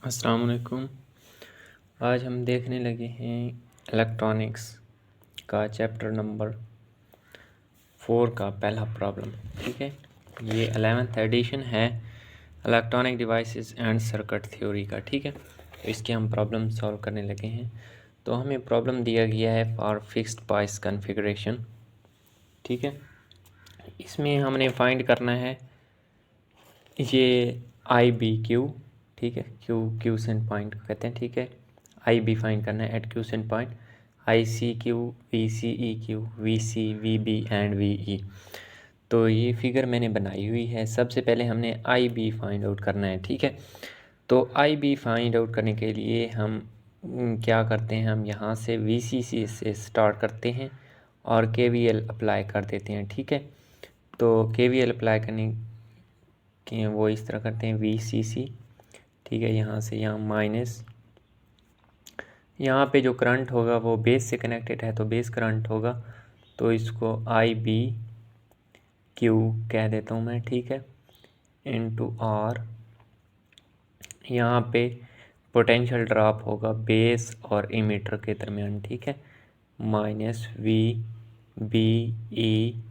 अस्सलाम वालेकुम। आज हम देखने लगे हैं इलेक्ट्रॉनिक्स का चैप्टर नंबर 4 का पहला प्रॉब्लम। ठीक है, ये 11th एडिशन है electronic devices and circuit theory का। ठीक है, तो इसके हम प्रॉब्लम सॉल्व करने लगे हैं। तो हमें प्रॉब्लम दिया गया है फॉर फिक्स्ड पॉइस कॉन्फ़िगरेशन। ठीक है, इसमें हमने फाइंड करना है ये आई बी क्यू। ठीक है, क्यू सेंट पॉइंट कहते हैं। ठीक है, आई बी फाइंड करना है at Q cent point, I C Q, V C E Q, V C, V B and V E. तो ये फिगर मैंने बनाई हुई है। सबसे पहले हमने आई बी फाइंड आउट करना है। ठीक है, तो आई बी फाइंड आउट करने के लिए हम क्या करते हैं, हम यहाँ से वी सी सी से स्टार्ट करते हैं और के वी एल अप्लाई कर देते हैं। ठीक है, तो के वी एल अप्लाई करने के वो इस तरह करते हैं वी सी सी। ठीक है, यहाँ से यहाँ माइनस, यहाँ पे जो करंट होगा वो बेस से कनेक्टेड है तो बेस करंट होगा, तो इसको आई बी क्यू कह देता हूँ मैं। ठीक है, इनटू आर, यहाँ पे पोटेंशियल ड्रॉप होगा बेस और इमीटर के दरमियान। ठीक है, minus V B E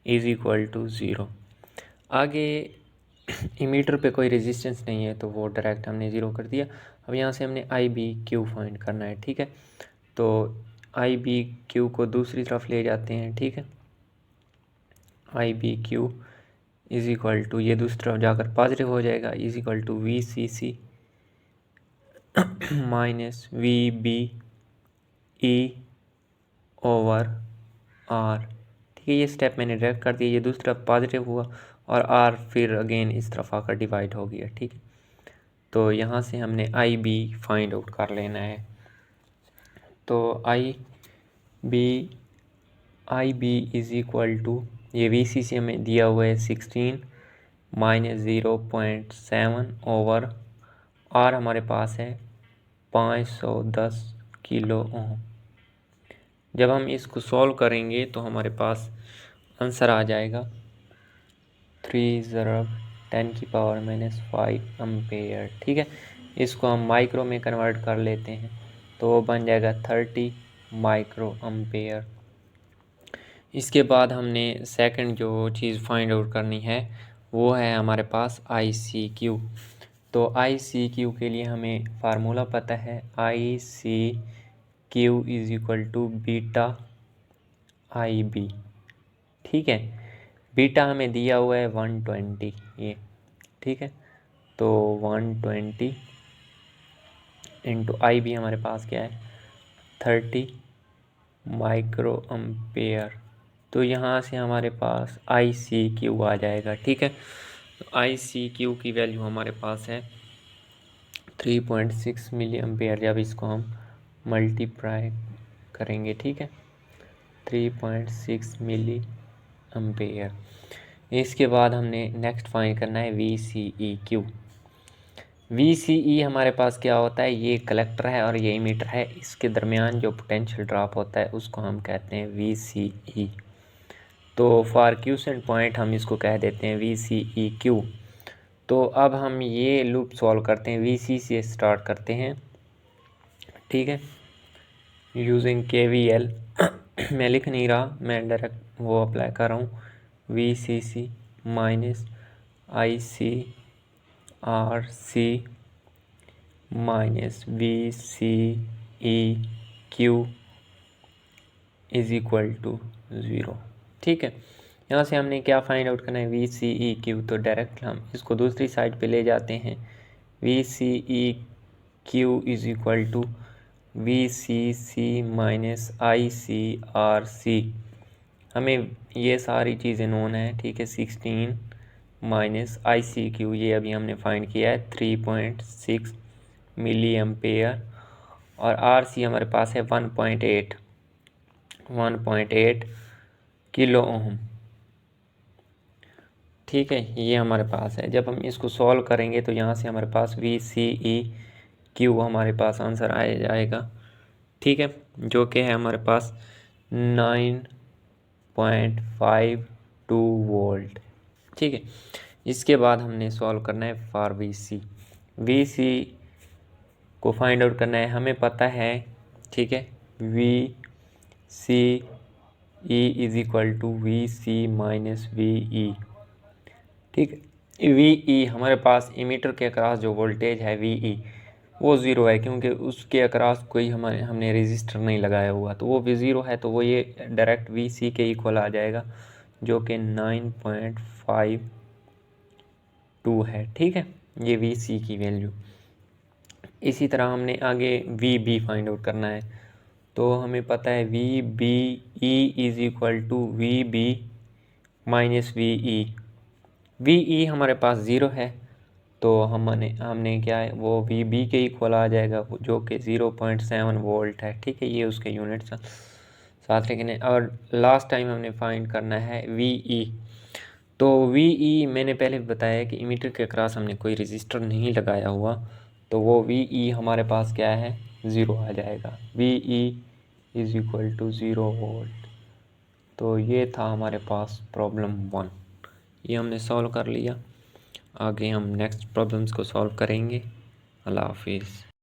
is equal to zero. आगे इमीटर पे कोई रेजिस्टेंस नहीं है तो वो डायरेक्ट हमने ज़ीरो कर दिया। अब यहाँ से हमने आई बी क्यू फाइंड करना है। ठीक है, तो आई बी क्यू को दूसरी तरफ ले जाते हैं। ठीक है, I B Q is equal to, ये दूसरी तरफ जाकर पॉजिटिव हो जाएगा, is equal to V C C minus V B E over R. ठीक है, ये स्टेप मैंने डायरेक्ट कर दिया, ये दूसरी तरफ पॉजिटिव हुआ और आर फिर अगेन इस तरफ आकर डिवाइड हो गया। ठीक है, तो यहाँ से हमने आई बी फाइंड आउट कर लेना है। तो आई बी इज़ इक्वल टू, ये वी सी सी हमें दिया हुआ है 16 माइनस 0.7 ओवर आर हमारे पास है 510 किलो ओम। जब हम इसको सॉल्व करेंगे तो हमारे पास आंसर आ जाएगा 3×10⁻⁻5 एम्पेयर। ठीक है, इसको हम माइक्रो में कन्वर्ट कर लेते हैं तो वो बन जाएगा 30 माइक्रो एम्पेयर। इसके बाद हमने सेकंड जो चीज़ फाइंड आउट करनी है वो है हमारे पास आई सी क्यू। तो आई सी क्यू के लिए हमें फार्मूला पता है, I C Q is equal to beta I B. ठीक है, बीटा हमें दिया हुआ है 120 ये। ठीक है, तो 120 इंटू आई बी हमारे पास क्या है 30 माइक्रो एम्पेयर। तो यहाँ से हमारे पास आई सी क्यू आ जाएगा। ठीक है, तो आई सी क्यू की वैल्यू हमारे पास है 3.6 मिली एम्पेयर। जब इसको हम मल्टीप्लाई करेंगे, ठीक है, 3.6 मिली एम्पेयर। इसके बाद हमने नेक्स्ट फाइंड करना है V C E Q. V C E हमारे पास क्या होता है, ये कलेक्टर है और ये इमीटर है, इसके दरमियान जो पोटेंशियल ड्रॉप होता है उसको हम कहते हैं वी सी ई। तो फॉर क्यूसेंट पॉइंट हम इसको कह देते हैं वी सी ई क्यू। तो अब हम ये लूप सॉल्व करते हैं, वी सी से स्टार्ट करते हैं। ठीक है, यूजिंग के वी एल मैं लिख नहीं रहा, मैं डायरेक्ट वो अप्लाई कर रहा हूँ, V C C minus I C R C minus V C E Q is equal to zero. ठीक है, यहाँ से हमने क्या फाइंड आउट करना है, वी सी ई क्यू। तो डायरेक्ट हम इसको दूसरी साइड पे ले जाते हैं, V C E Q is equal to V C C minus I C R C. हमें ये सारी चीज़ें नोन है। ठीक है, 16 माइनस आई सी क्यू, ये अभी हमने फाइंड किया है 3.6 मिली एम्पेयर, और आर सी हमारे पास है 1.8 किलो ओम। ठीक है, ये हमारे पास है। जब हम इसको सॉल्व करेंगे तो यहाँ से हमारे पास वी सी ई क्यू हमारे पास आंसर आ जाएगा। ठीक है, जो कि है हमारे पास 9.52 वोल्ट। ठीक है, इसके बाद हमने सॉल्व करना है फॉर वी सी। को फाइंड आउट करना है। हमें पता है, ठीक है, V C E is equal to V C minus V E. ठीक है, वी ई हमारे पास इमीटर के अक्रॉस जो वोल्टेज है वी ई वो ज़ीरो है, क्योंकि उसके अक्रॉस कोई हमने रजिस्टर नहीं लगाया हुआ, तो वो भी ज़ीरो है, तो वो ये डायरेक्ट वी सी के इक्वल आ जाएगा, जो कि 9.52 है। ठीक है, ये वी सी की वैल्यू। इसी तरह हमने आगे वी बी फाइंड आउट करना है, तो हमें पता है V B E is equal to V B minus V E. V E हमारे पास ज़ीरो है, तो हमने क्या है वो वी बी के इक्वल आ जाएगा, जो कि 0.7 वोल्ट है। ठीक है, ये उसके यूनिट साथ लिखने। और लास्ट टाइम हमने फाइंड करना है वी ई। तो वी ई मैंने पहले बताया कि इमीटर के अक्रॉस हमने कोई रजिस्टर नहीं लगाया हुआ, तो वो वी ई हमारे पास क्या है, ज़ीरो आ जाएगा। V E is equal to 0 volt. तो ये था हमारे पास प्रॉब्लम 1, ये हमने सॉल्व कर लिया। आगे हम नेक्स्ट प्रॉब्लम्स को सॉल्व करेंगे। अल्लाह हाफिज़।